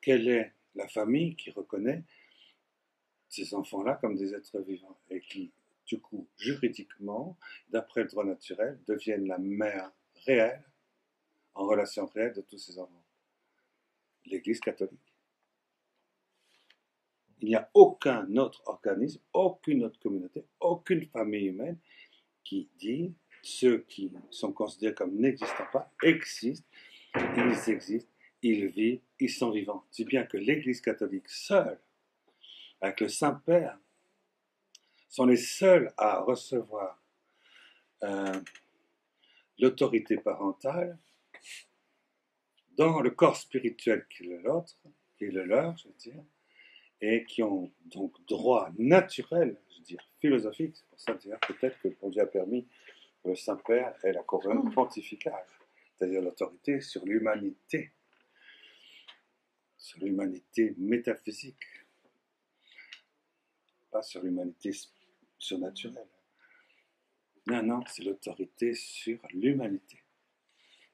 quelle est la famille qui reconnaît ces enfants-là comme des êtres vivants et qui, du coup, juridiquement, d'après le droit naturel, deviennent la mère réelle, en relation réelle de tous ces enfants? L'Église catholique. Il n'y a aucun autre organisme, aucune autre communauté, aucune famille humaine qui dit ceux qui sont considérés comme n'existant pas existent, ils vivent, ils sont vivants. Si bien que l'Église catholique seule, avec le Saint-Père, sont les seuls à recevoir l'autorité parentale dans le corps spirituel qui est le leur, je veux dire, et qui ont donc droit naturel, je veux dire, philosophique. C'est pour ça dire peut-être que Dieu a permis que le Saint-Père ait la couronne pontificale, c'est-à-dire l'autorité sur l'humanité métaphysique, pas sur l'humanité surnaturelle. Non, non, c'est l'autorité sur l'humanité,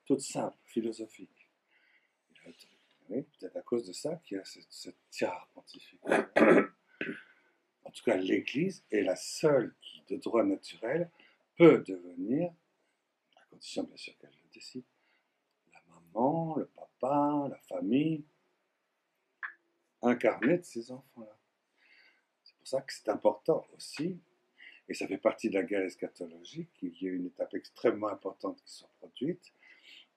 toute simple, philosophique. Oui, peut-être à cause de ça qu'il y a cette tiare pontificale. En tout cas, l'Église est la seule qui, de droit naturel, peut devenir, à condition bien sûr qu'elle le décide, la maman, le papa, la famille, incarnée de ces enfants-là. C'est pour ça que c'est important aussi, et ça fait partie de la guerre eschatologique, qu'il y a eu une étape extrêmement importante qui s'est produite.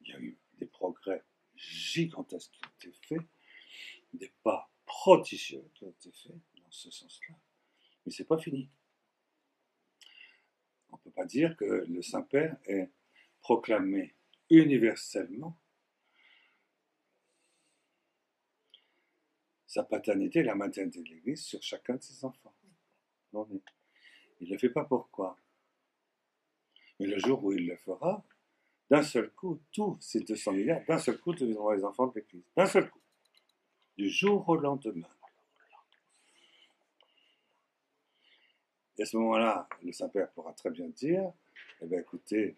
Il y a eu des progrès gigantesques qui ont été faits, des pas prodigieux qui ont été faits dans ce sens-là. Mais c'est pas fini. On ne peut pas dire que le Saint-Père est proclamé universellement sa paternité et la maternité de l'Église sur chacun de ses enfants. Non, mais il ne le fait pas pourquoi. Mais le jour où il le fera, d'un seul coup, tous ces 200 milliards, d'un seul coup, deviendront les enfants de l'Église. D'un seul coup. Du jour au lendemain. Et à ce moment-là, le Saint-Père pourra très bien dire, eh bien écoutez,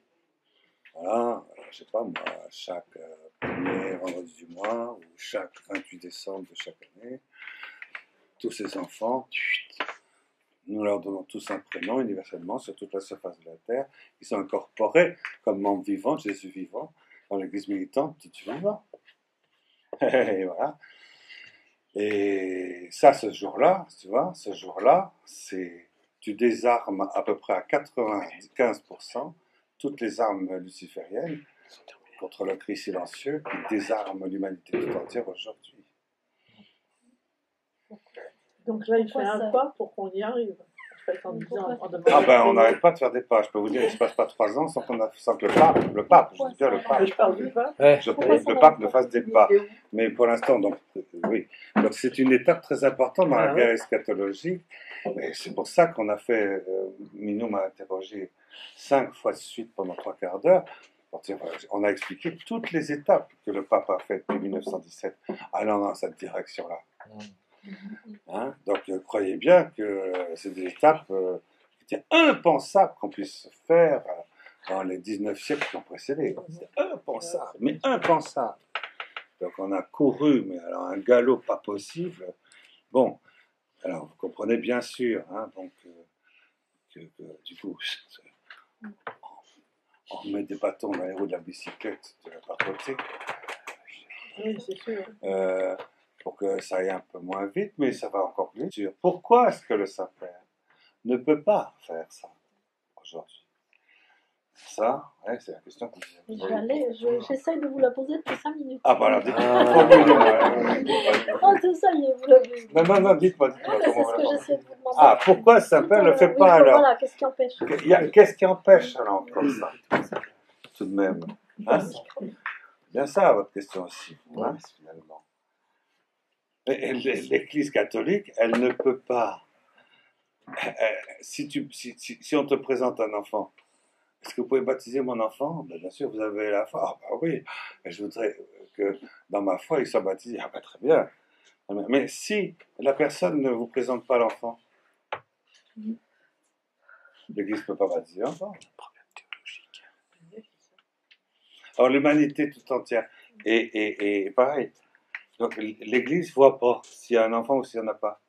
voilà, je ne sais pas moi, chaque premier vendredi du mois, ou chaque 28 décembre de chaque année, tous ces enfants, nous leur donnons tous un prénom universellement sur toute la surface de la terre, qui sont incorporés comme membres vivants, Jésus vivant, dans l'Église militante de Dieu vivant. Et voilà. Et ça, ce jour-là, tu vois, ce jour-là, c'est, tu désarmes à peu près à 95% toutes les armes lucifériennes contre le cri silencieux qui désarme l'humanité tout entière aujourd'hui. Donc là, il fait un pas pour qu'on y arrive. En fait, en disant, ah ben, on n'arrête pas de faire des pas. Je peux vous dire, il ne se passe pas 3 ans sans que le pape, je dis bien le pape. Je parle du pape. Le pape ne fasse des pas. Mais pour l'instant, donc, oui. Donc c'est une étape très importante dans la guerre eschatologique. Et c'est pour ça qu'on a fait, Minou m'a interrogé 5 fois de suite pendant 3 quarts d'heure. On a expliqué toutes les étapes que le pape a faites depuis 1917 allant dans cette direction-là. Hein? Donc croyez bien que c'est des étapes qui étaient impensables qu'on puisse faire dans les 19 siècles qui ont précédé. C'est impensable, mais impensable. Donc on a couru, mais alors un galop pas possible. Bon, alors vous comprenez bien sûr, hein, donc que du coup on met des bâtons dans les roues de la bicyclette de la papauté. Oui, c'est sûr. Pour que ça aille un peu moins vite, mais ça va encore plus vite. Pourquoi est-ce que le Saint-Père ne peut pas faire ça aujourd'hui? Ça, ouais, c'est la question que j'essaye de vous la poser depuis 5 minutes. Ah, voilà, Oh, c'est ça, vous l'avez. Non, dites-moi C'est ce que j'essaie de vous demander. Ah, pourquoi le Saint-Père ne le fait pas alors? Voilà, qu'est-ce qui empêche? Qu'est-ce qui empêche alors comme ça? Tout de même. Hein? Bien ça, votre question aussi, hein, finalement. L'Église catholique, elle ne peut pas. Si on te présente un enfant, est-ce que vous pouvez baptiser mon enfant? Ben, bien sûr, vous avez la foi. Ah, ben oui, je voudrais que dans ma foi, il soit baptisé. Ah, ben très bien. Mais si la personne ne vous présente pas l'enfant, l'Église ne peut pas baptiser l'enfant. Problème théologique. Alors, l'humanité tout entière. Et pareil, Donc l'Église ne voit pas s'il y a un enfant ou s'il n'y en a pas.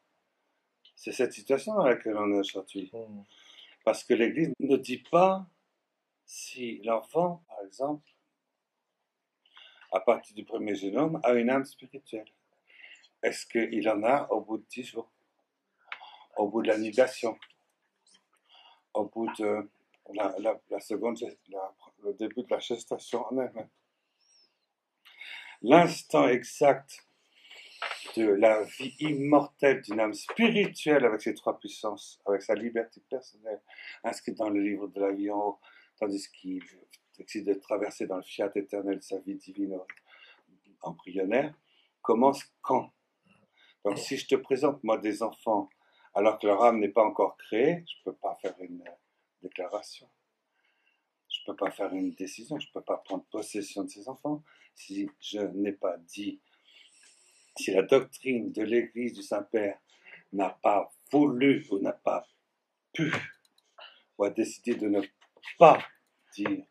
C'est cette situation dans laquelle on est aujourd'hui. Parce que l'Église ne dit pas si l'enfant, par exemple, à partir du premier génome, a une âme spirituelle. Est-ce qu'il en a au bout de 10 jours, au bout de l'annihilation, au bout de la seconde, le début de la gestation en elle-même? L'instant exact de la vie immortelle d'une âme spirituelle avec ses trois puissances, avec sa liberté personnelle, inscrite dans le livre de la vie en haut, tandis qu'il décide de traverser dans le fiat éternel sa vie divine embryonnaire, commence quand? Donc si je te présente, moi, des enfants, alors que leur âme n'est pas encore créée, je ne peux pas faire une déclaration. Je ne peux pas faire une décision, je ne peux pas prendre possession de ces enfants si je n'ai pas dit, si la doctrine de l'Église du Saint-Père n'a pas voulu ou n'a pas pu ou a décidé de ne pas dire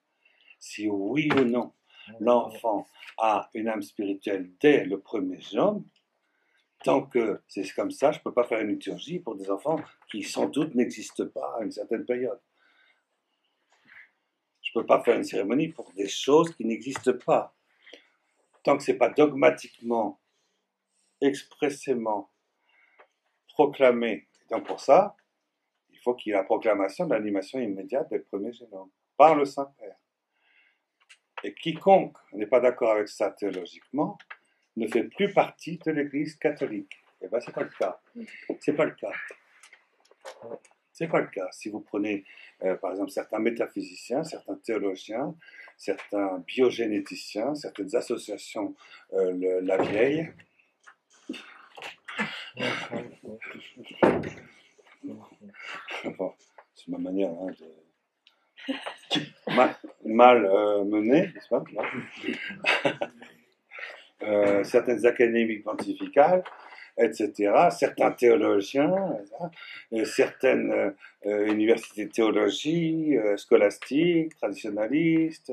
si oui ou non l'enfant a une âme spirituelle dès le premier génome. Tant que c'est comme ça, je ne peux pas faire une liturgie pour des enfants qui sans doute n'existent pas à une certaine période. Je ne peux pas faire une cérémonie pour des choses qui n'existent pas. Tant que ce n'est pas dogmatiquement, expressément proclamé. Donc pour ça, il faut qu'il y ait la proclamation de l'animation immédiate des premiers génomes par le Saint-Père. Et quiconque n'est pas d'accord avec ça théologiquement ne fait plus partie de l'Église catholique. Eh bien, c'est pas le cas. C'est pas le cas. C'est pas le cas. Si vous prenez, par exemple, certains métaphysiciens, certains théologiens, certains biogénéticiens, certaines associations, la vieille, bon, c'est ma manière de mal menée, n'est-ce pas? Certaines académies pontificales, etc., certains théologiens, certaines universités de théologie, scolastiques, traditionnalistes,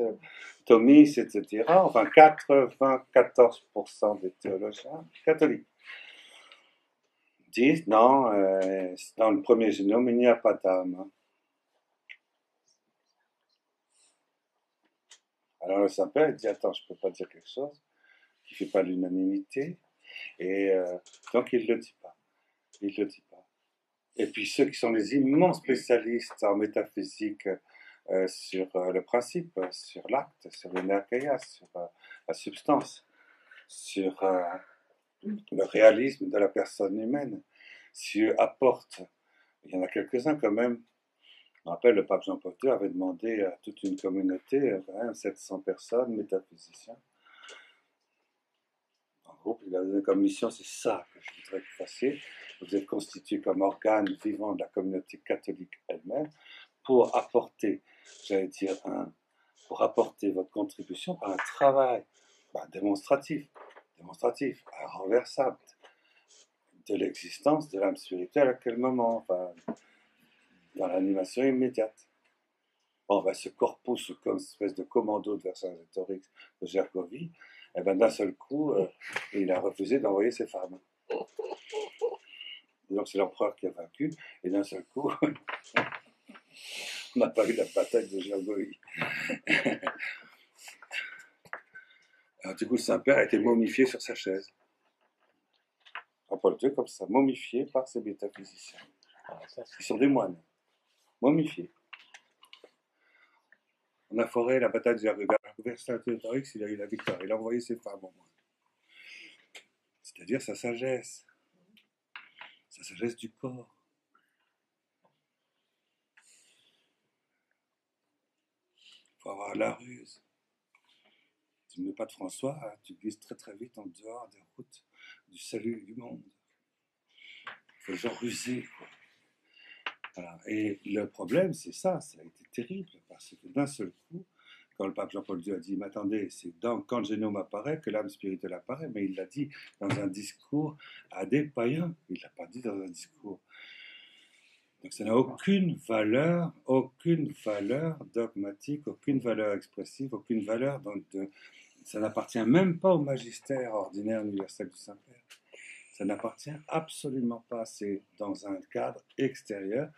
thomistes, etc., enfin 94% des théologiens catholiques disent non, dans le premier génome, il n'y a pas d'âme. Alors le Saint-Père dit attends, je ne peux pas dire quelque chose qui ne fait pas l'unanimité. Et donc, il ne le dit pas. Il ne le dit pas. Et puis, ceux qui sont les immenses spécialistes en métaphysique sur le principe, sur l'acte, sur l'énergia, sur la substance, sur le réalisme de la personne humaine, apportent, il y en a quelques-uns quand même. Je me rappelle, le pape Jean-Paul II avait demandé à toute une communauté, quand même 700 personnes, métaphysiciens, il a donné comme mission, c'est ça que je voudrais que vous fassiez. Vous êtes constitué comme organe vivant de la communauté catholique elle-même pour apporter, pour apporter votre contribution par un travail démonstratif, renversable de l'existence de l'âme spirituelle à quel moment, enfin, dans l'animation immédiate. Bon, ce corpus, comme une espèce de commando de Vercingétorix de Gergovie, et d'un seul coup, il a refusé d'envoyer ses femmes. Et donc c'est l'empereur qui a vaincu, et d'un seul coup, on n'a pas eu la bataille de Gergovie. Alors du coup, le Saint-Père a été momifié sur sa chaise. Jean-Paul II, comme ça, momifié par ses métaphysiciens. Ils sont des moines, momifiés. On a foré la bataille de Gergovie. Vercingétorix, il a eu la victoire. Il a envoyé ses femmes au moins. C'est-à-dire sa sagesse du corps. Il faut avoir la ruse. Tu ne mets pas de François, tu glisses très très vite en dehors des routes du salut du monde. Il faut genre ruser, quoi. Voilà. Et le problème, c'est ça a été terrible, parce que d'un seul coup, quand le pape Jean-Paul II a dit, mais attendez, c'est quand le génome apparaît que l'âme spirituelle apparaît, mais il l'a dit dans un discours à des païens, il ne l'a pas dit dans un discours. Donc ça n'a aucune valeur dogmatique, aucune valeur expressive, aucune valeur ça n'appartient même pas au magistère ordinaire universel du Saint-Père. Ça n'appartient absolument pas. C'est dans un cadre extérieur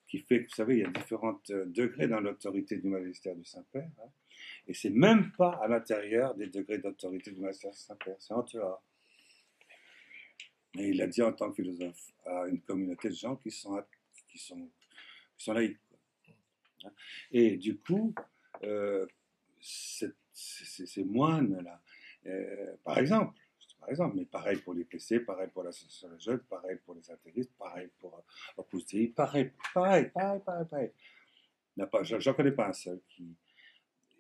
qui fait que, vous savez, il y a différents degrés dans l'autorité du magistère du Saint-Père. Hein, et c'est même pas à l'intérieur des degrés d'autorité du magistère du Saint-Père. C'est en dehors. Et il a dit en tant que philosophe à une communauté de gens qui sont laïcs. Et du coup, ces moines-là, par exemple, mais pareil pour les PC, pareil pour l'association des jeunes, pareil pour les athéistes, pareil pour Opus Dei, pareil. J'en connais pas un seul qui.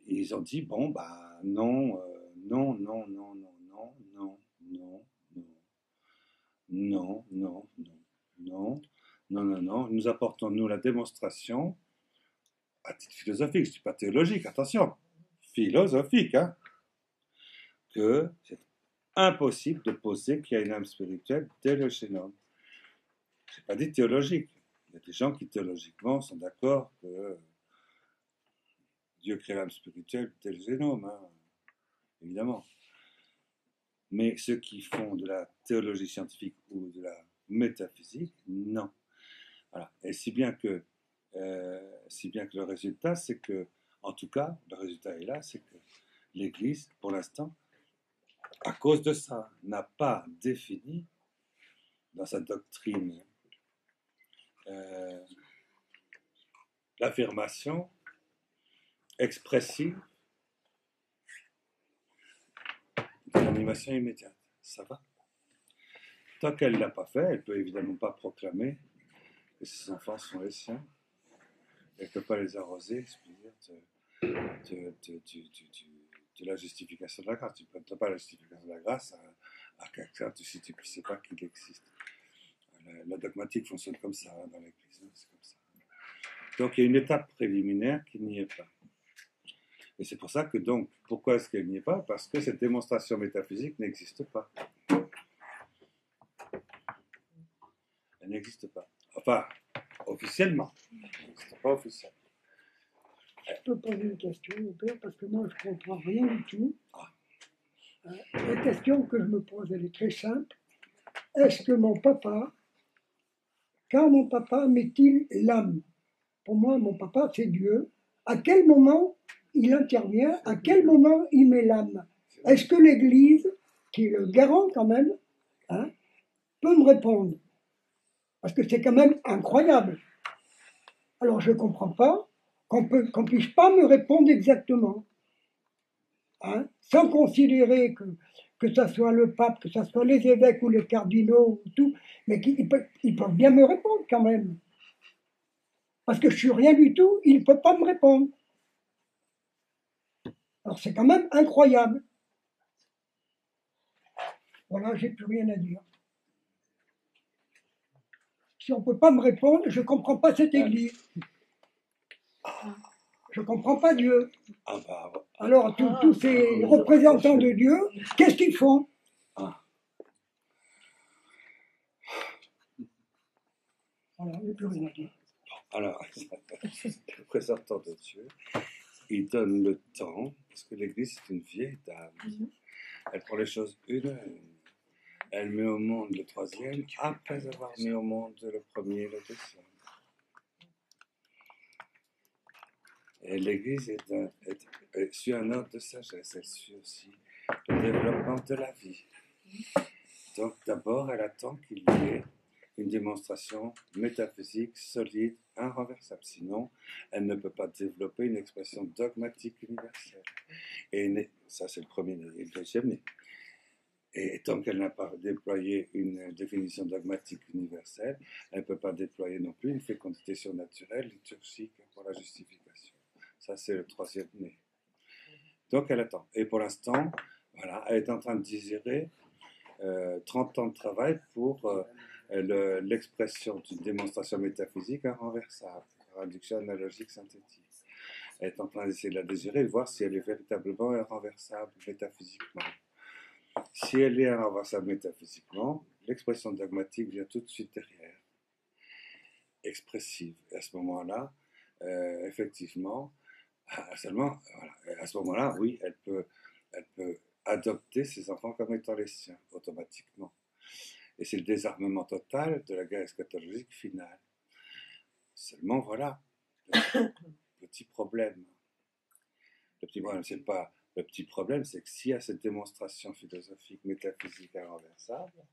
Ils ont dit bon, bah non, non, non, non, non, non, non, non, non, non, non, non, non, non, nous apportons, nous, la démonstration, à titre philosophique, je ne dis pas théologique, attention, philosophique, hein, que c'est impossible de poser qu'il y a une âme spirituelle dès le génome. Je n'ai pas dit théologique. Il y a des gens qui, théologiquement, sont d'accord que Dieu crée l'âme spirituelle dès le génome, hein, évidemment. Mais ceux qui font de la théologie scientifique ou de la métaphysique, non. Voilà. Et si bien que le résultat, c'est que, en tout cas, le résultat est là, c'est que l'Église, pour l'instant, à cause de ça, n'a pas défini dans sa doctrine l'affirmation expressive de l'animation immédiate. Ça va. Tant qu'elle ne l'a pas fait, elle ne peut évidemment pas proclamer que ses enfants sont les siens. Elle ne peut pas les arroser, de la justification de la grâce. Tu ne donnes pas la justification de la grâce à quelqu'un si tu ne sais pas qu'il existe. La dogmatique fonctionne comme ça dans l'Église. Hein, c'est comme ça. Donc il y a une étape préliminaire qui n'y est pas. Et c'est pour ça que donc, pourquoi est-ce qu'elle n'y est pas? Parce que cette démonstration métaphysique n'existe pas. Elle n'existe pas. Enfin, officiellement. Elle n'existe pas officiellement. Je peux poser une question, mon père, parce que moi, je ne comprends rien du tout. La question que je me pose, elle est très simple. Est-ce que mon papa, quand mon papa met-il l'âme? Pour moi, mon papa, c'est Dieu. À quel moment il intervient? À quel moment il met l'âme? Est-ce que l'Église, qui est le garant quand même, hein, peut me répondre? Parce que c'est quand même incroyable. Alors, je ne comprends pas qu'on ne puisse pas me répondre exactement. Hein, sans considérer que ça soit le pape, que ça soit les évêques ou les cardinaux, ou tout, mais ils peuvent bien me répondre quand même. Parce que je suis rien du tout, ils ne peuvent pas me répondre. Alors c'est quand même incroyable. Voilà, j'ai plus rien à dire. Si on ne peut pas me répondre, je ne comprends pas cette Église. Je ne comprends pas Dieu. Alors tous ces représentants de Dieu, qu'est-ce qu'ils font? Voilà, j'ai plus rien à dire. Alors, le représentant de Dieu, il donne le temps, parce que l'Église c'est une vieille dame. Elle prend les choses une à une. Elle met au monde le troisième, après avoir mis au monde le premier et le deuxième. Et l'Église suit un ordre de sagesse, elle suit aussi le développement de la vie. Donc d'abord, elle attend qu'il y ait une démonstration métaphysique solide, inrenversable. Sinon, elle ne peut pas développer une expression dogmatique universelle. Et ça, c'est le premier et le deuxième né. Et tant qu'elle n'a pas déployé une définition dogmatique universelle, elle ne peut pas déployer non plus une fécondité surnaturelle, liturgique pour la justification. Ça, c'est le troisième né. Donc, elle attend. Et pour l'instant, voilà, elle est en train de désirer 30 ans de travail pour l'expression d'une démonstration métaphysique inrenversable, réduction analogique synthétique. Elle est en train d'essayer de la désirer et de voir si elle est véritablement inrenversable métaphysiquement. Si elle est inrenversable métaphysiquement, l'expression dogmatique vient tout de suite derrière, expressive. Et à ce moment-là, effectivement, seulement, voilà, à ce moment-là, oui, elle peut adopter ses enfants comme étant les siens, automatiquement. Et c'est le désarmement total de la guerre eschatologique finale. Seulement, voilà, petit problème. Le petit problème, c'est pas... Le petit problème, c'est que s'il y a cette démonstration philosophique, métaphysique inrenversable,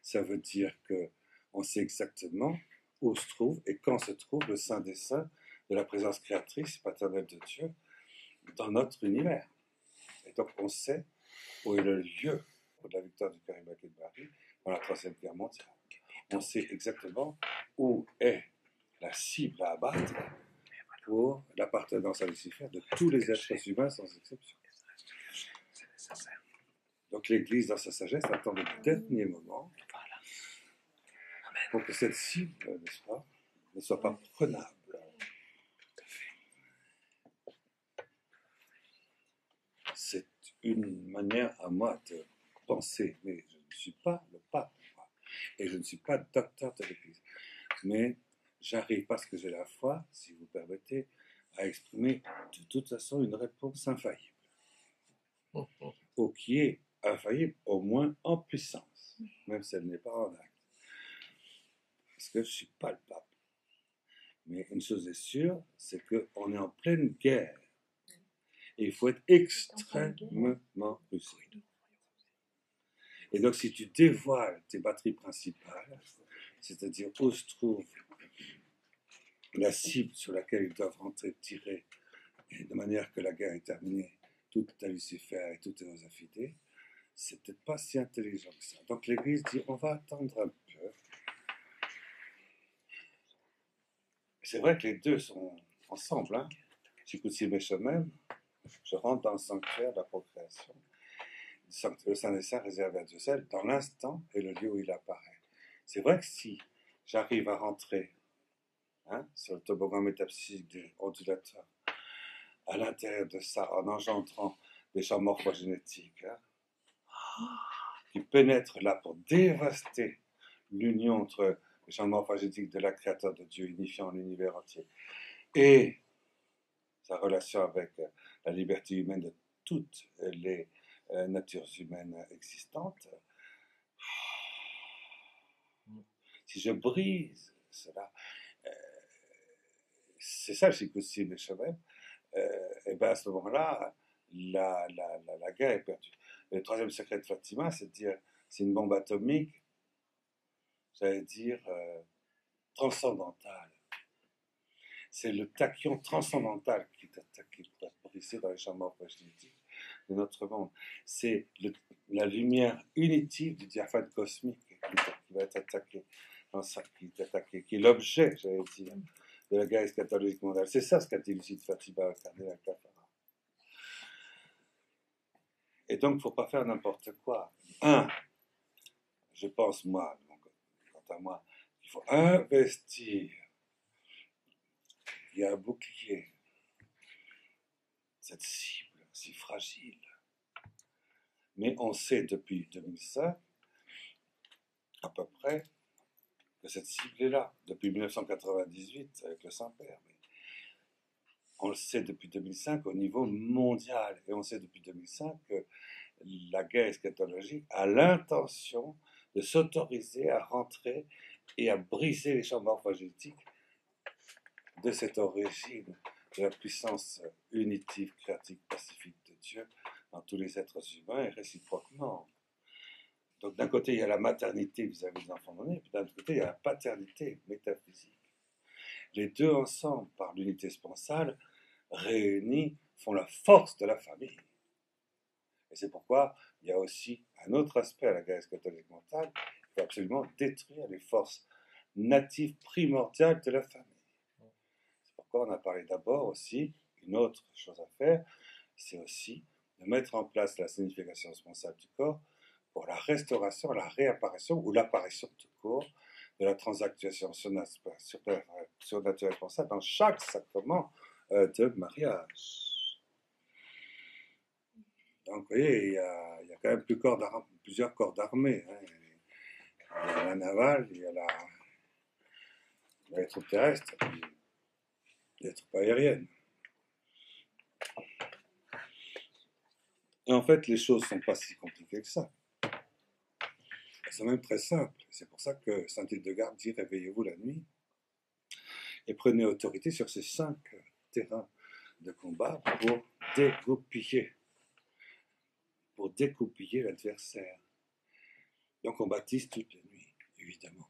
ça veut dire qu'on sait exactement où se trouve et quand se trouve le Saint des Saints de la présence créatrice paternelle de Dieu dans notre univers. Et donc on sait où est le lieu de la victoire du Caribak et de Paris dans la Troisième Guerre mondiale. On sait exactement où est la cible à abattre pour l'appartenance à Lucifer de tous les êtres humains sans exception. Donc l'Église, dans sa sagesse, attend le dernier moment pour que cette cible, n'est-ce pas, ne soit pas prenable. C'est une manière à moi de penser, mais je ne suis pas le pape, moi, et je ne suis pas docteur de l'Église. Mais j'arrive, parce que j'ai la foi, si vous permettez, à exprimer de toute façon une réponse infaillible. Ou qui est infaillible, au moins en puissance, même si elle n'est pas en acte. Parce que je ne suis pas le pape. Mais une chose est sûre, c'est qu'on est en pleine guerre. Et il faut être extrêmement lucide. Et donc, si tu dévoiles tes batteries principales, c'est-à-dire où se trouve la cible sur laquelle ils doivent rentrer, tirer, et de manière que la guerre est terminée, tout est à Lucifer et tout est aux affidés, c'est peut-être pas si intelligent que ça. Donc l'Église dit, on va attendre un peu. C'est vrai que les deux sont ensemble. Hein. Chikutsi Beshomem, je rentre dans le sanctuaire de la procréation. Le Saint des Saints réservé à Dieu seul, dans l'instant et le lieu où il apparaît. C'est vrai que si j'arrive à rentrer sur le toboggan métapsychique du ondulateur, à l'intérieur de ça, en engendrant des champs morphogénétiques qui pénètrent là pour dévaster l'union entre les champs morphogénétiques de la créateur de Dieu, unifiant l'univers entier, et sa relation avec la liberté humaine de toutes les natures humaines existantes. Si je brise cela, c'est ça le Chikutsi Beshomem, et bien à ce moment-là, la guerre est perdue. Le troisième secret de Fatima, c'est de dire, c'est une bombe atomique, j'allais dire, transcendantale. C'est le tachyon transcendantal qui est brisé dans les champs morphogénétiques de notre monde. C'est la lumière unitive du diaphane cosmique qui va être attaqué, qui est l'objet, j'allais dire, de la guerre eschatologique mondiale. C'est ça ce qu'a dit Lucide Fatima incarné à Kafara. Et donc, il ne faut pas faire n'importe quoi. Je pense, moi, quant à moi, il faut investir. Il y a un bouclier, cette cible si fragile. Mais on sait depuis 2005, à peu près, que cette cible est là, depuis 1998 avec le Saint-Père. Mais on le sait depuis 2005 au niveau mondial, et on sait depuis 2005 que la guerre eschatologique a l'intention de s'autoriser à rentrer et à briser les champs morphogénétiques de cette origine de la puissance unitive, créative, pacifique de Dieu dans tous les êtres humains et réciproquement. Donc d'un côté, il y a la maternité vis-à-vis des enfants nés, puis d'un autre côté, il y a la paternité métaphysique. Les deux ensemble, par l'unité sponsale, réunis, font la force de la famille. Et c'est pourquoi il y a aussi un autre aspect à la guerre eschatologique mentale, qui faut absolument détruire les forces natives primordiales de la famille. C'est pourquoi on a parlé d'abord aussi, une autre chose à faire, c'est aussi de mettre en place la signification responsable du corps pour la restauration, la réapparition ou l'apparition tout court de la transactuation surnaturelle responsable dans chaque sacrement de mariage. Donc, vous voyez, il y a quand même plusieurs corps d'armée. Hein. Il y a la navale, il y a les troupes terrestres, les troupes aériennes. Et en fait, les choses ne sont pas si compliquées que ça. C'est même très simple. C'est pour ça que Saint Hildegarde dit réveillez-vous la nuit et prenez autorité sur ces 5 terrains de combat pour découpiller l'adversaire. Donc on baptise toutes les nuits, évidemment.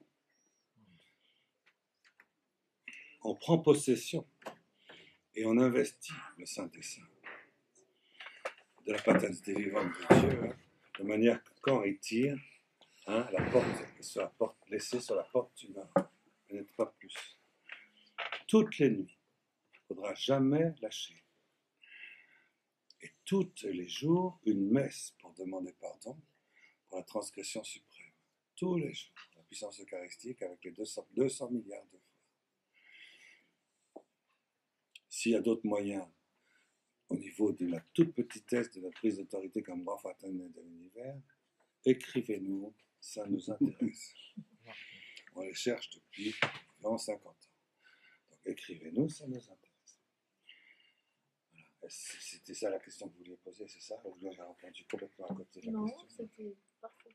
On prend possession et on investit le Saint des Saints de la patente délivrante de Dieu, de manière que quand il tire, la porte, laissée sur la porte du nord, peut-être pas plus. Toutes les nuits, il ne faudra jamais lâcher. Et tous les jours, une messe pour demander pardon pour la transgression suprême. Tous les jours, la puissance eucharistique avec les 200 milliards de fois. S'il y a d'autres moyens, au niveau de la toute petitesse de la prise d'autorité comme grand fraternel de l'univers, écrivez-nous, ça nous intéresse. On les cherche depuis 50 ans. Donc écrivez-nous, ça nous intéresse. Voilà. C'était ça la question que vous vouliez poser, c'est ça? Ou j'ai répondu complètement à côté de la question? Non, c'était parfait.